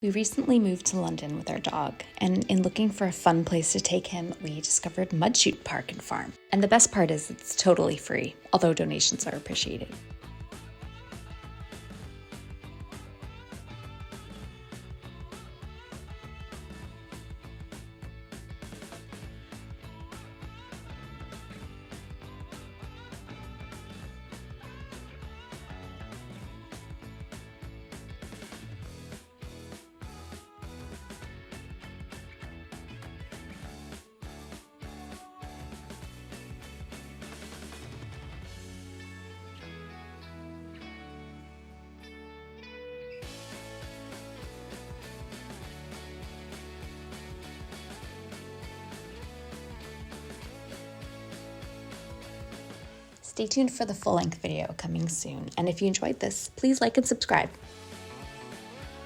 We recently moved to London with our dog, and in looking for a fun place to take him, we discovered Mudchute Park and Farm. And the best part is it's totally free, although donations are appreciated. Stay tuned for the full-length video coming soon, and if you enjoyed this, please like and subscribe.